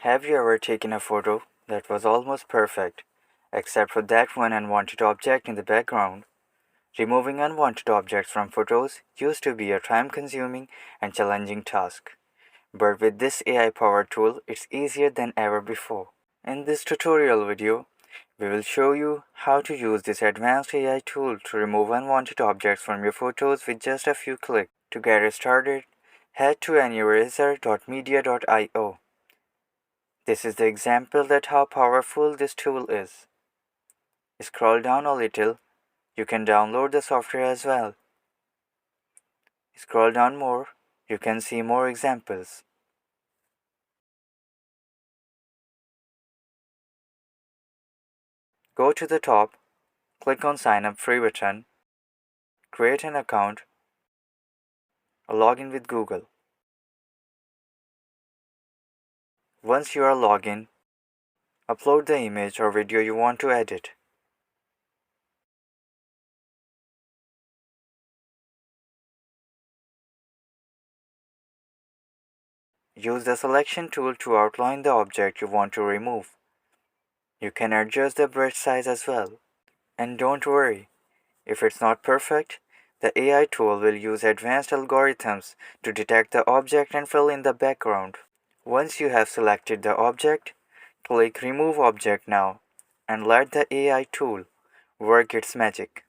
Have you ever taken a photo that was almost perfect, except for that one unwanted object in the background? Removing unwanted objects from photos used to be a time-consuming and challenging task. But with this AI-powered tool, it's easier than ever before. In this tutorial video, we will show you how to use this advanced AI tool to remove unwanted objects from your photos with just a few clicks. To get it started, head to anyeraser.media.io. This is the example that how powerful this tool is. Scroll down a little. You can download the software as well. Scroll down more. You can see more examples. Go to the top, click on Sign Up Free button, create an account, or log in with Google. Once you are logged in, upload the image or video you want to edit. Use the selection tool to outline the object you want to remove. You can adjust the brush size as well. And don't worry, if it's not perfect, the AI tool will use advanced algorithms to detect the object and fill in the background. Once you have selected the object, click Remove Object Now and let the AI tool work its magic.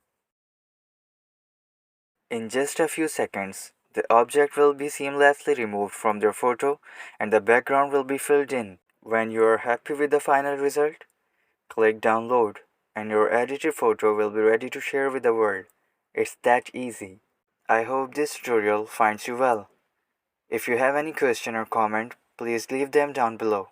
In just a few seconds, the object will be seamlessly removed from their photo and the background will be filled in. When you are happy with the final result, click Download and your edited photo will be ready to share with the world. It's that easy. I hope this tutorial finds you well. If you have any question or comment, please leave them down below.